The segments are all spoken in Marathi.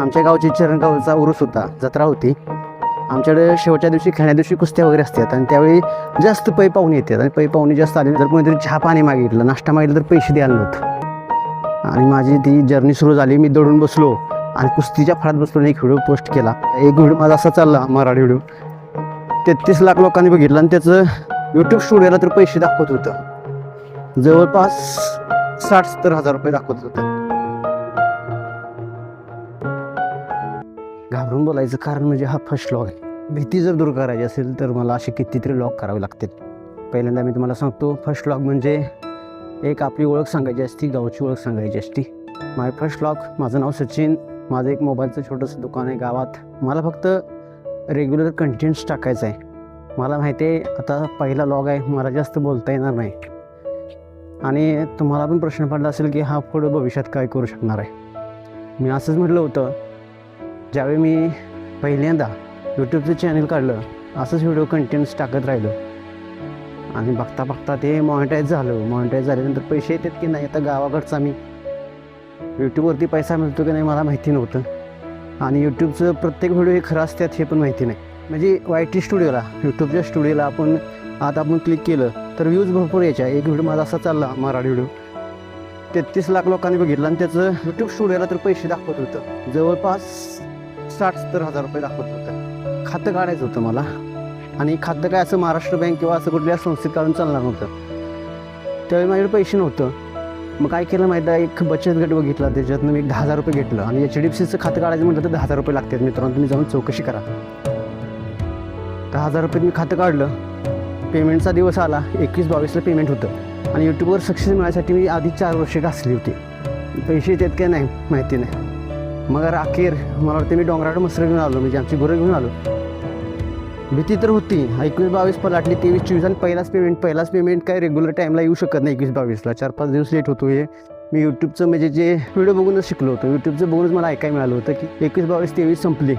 आमच्या गावची चरणगावचा उरूस होता, जत्रा होती. आमच्याकडे शेवटच्या दिवशी खेळण्या दिवशी कुस्त्या वगैरे असतात आणि त्यावेळी जास्त पै पाहुणे येतात आणि पै पाहुणे जास्त आले तर कोणीतरी चहा पाणी मागितलं, नाश्ता मागितलं तर पैसे द्यायला नव्हतं. आणि माझी ती जर्नी सुरू झाली. मी दडून बसलो आणि कुस्तीच्या फळात बसलो आणि एक व्हिडिओ पोस्ट केला. एक व्हिडिओ माझा असा चालला, मराठी व्हिडिओ 33 लाख लोकांनी बघितलं आणि त्याचं यूट्यूब स्टुडिओला तर पैसे दाखवत होतं, जवळपास 60-70 हजार रुपये दाखवत होतं. घाबरून बोलायचं कारण म्हणजे हा फर्स्ट लॉग आहे. भीती जर दूर करायची असेल तर मला असे कितीतरी लॉग करावे लागतील. पहिल्यांदा मी तुम्हाला सांगतो, फर्स्ट लॉग म्हणजे एक आपली ओळख सांगायची असती, गावची ओळख सांगायची असती. माय फर्स्ट लॉग, माझं नाव सचिन, माझं एक मोबाईलचं छोटंसं दुकान आहे गावात. मला फक्त रेग्युलर कंटेंट्स टाकायचं आहे. मला माहिती आहे आता पहिला लॉग आहे, मला जास्त बोलता येणार नाही. आणि तुम्हाला पण प्रश्न पडला असेल की हा पुढं भविष्यात काय करू शकणार आहे. मी असंच म्हटलं होतं ज्यावेळी मी पहिल्यांदा यूट्यूबचं चॅनल काढलं, असंच व्हिडिओ कंटेंट्स टाकत राहिलो आणि बघता बघता ते मॉनिटाईज झालं. मॉनिटाईज झाल्यानंतर पैसे येतात की नाही, आता गावाकडचा मी यूट्यूबवरती पैसा मिळतो की नाही मला माहिती नव्हतं. आणि यूट्यूबचं प्रत्येक व्हिडिओ हे खरं असतात हे पण माहिती नाही. म्हणजे YT स्टुडिओला, यूट्यूबच्या स्टुडिओला आपण क्लिक केलं तर व्ह्यूज भरपूर यायच्या. एक व्हिडिओ माझा असा चालला, मराठी व्हिडिओ 33 लाख लोकांनी बघितलं आणि त्याचं यूट्यूब स्टुडिओला तर पैसे दाखवत होतं, जवळपास 60-70 हजार रुपये दाखवत होतं. खातं काढायचं होतं मला आणि खातं काय असं महाराष्ट्र बँक किंवा असं कुठल्या संस्थेत काढून चालणार नव्हतं. त्यावेळी माझ्याकडे पैसे नव्हतं. मग काय केलं माहिती आहे, एक बचत गट बघितला, त्याच्यातनं मी एक 10,000 रुपये घेतलं. आणि HDFCचं खातं काढायचं म्हटलं तर 10,000 रुपये लागतात. मित्रांनो तुम्ही जाऊन चौकशी करा. 10,000 रुपये मी खातं काढलं. पेमेंटचा दिवस आला, 21-22ला पेमेंट होतं. आणि यूट्यूबवर सक्सेस मिळण्यासाठी मी आधी 4 वर्ष घासली होती. पैसे येतात काय नाही माहिती नाही. मग अखेर मला वाटतं मी डोंगराळ मसरं घेऊन आलो, म्हणजे आमची गुरं घेऊन आलो. भीती तर होती. 21-22 पलाटली, 23-24 आणि पहिलाच पेमेंट काय रेग्युलर टाईमला येऊ शकत नाही. 21-22ला 4-5 दिवस लेट होतो. हे मी यूट्यूबचं म्हणजे जे व्हिडिओ बघूनच शिकलो होतो. यूट्यूबचं बघूनच मला ऐकायला मिळालं होतं की 21-22-23 संपली,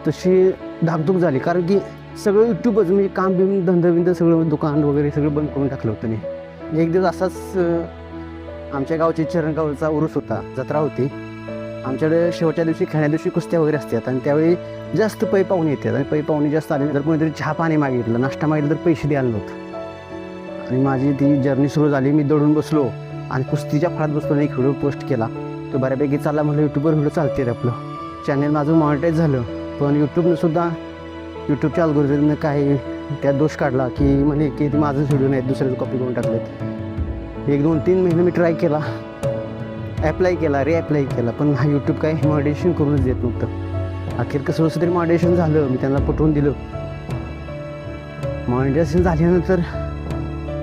तशी धाकधूक झाली. कारण की सगळं यूट्यूबच, म्हणजे काम बिम धंदा सगळं दुकान वगैरे सगळं बंद करून टाकलं होतं मी. एक दिवस असाच आमच्या गावची चरणगावचा उरूस होता, जत्रा होती. आमच्याकडे शेवटच्या दिवशी खेळण्या दिवशी कुस्त्या वगैरे असतात आणि त्यावेळी जास्त पै पाहुणे येतात आणि पै पाहुणे जास्त आले तर कोणीतरी चहा पाणी मागितलं, नाश्ता मागितलं तर पैसे द्यायला नव्हतं. आणि माझी ती जर्नी सुरू झाली. मी दडून बसलो आणि कुस्तीच्या फळात बसलो आणि एक व्हिडिओ पोस्ट केला. तो बऱ्यापैकी चालला. म्हणलं यूट्यूबवर व्हिडिओ चालते आपलं चॅनल. माझं मॉनिटाईज झालं. पण यूट्यूबच्या अल्गोरिदमने काही त्यात दोष काढला की म्हणे की ते माझंच व्हिडिओ नाही, दुसऱ्याचं कॉपी करून टाकलेत. 1-2-3 महिने मी ट्राय केला, ॲप्लाय केला, रिॲप्लाय केला, पण हा यूट्यूब काय मॉनिटायझेशन करूनच देत नव्हतं. अखेर कसं तरी मॉनिटायझेशन झालं. मी त्यांना पटवून दिलं. मॉनिटायझेशन झाल्यानंतर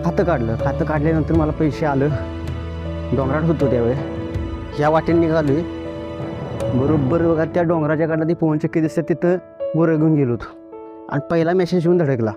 खातं काढल्यानंतर मला पैसे आलं. डोंगरात होतो त्यावेळी, ह्या वाटेने निघालो. बरोबर बघा त्या डोंगराच्या काढला ती पवनचक्की दिसतात, तिथं गोरं घेऊन गेलो होतो आणि पहिला मेसेज येऊन धडकला.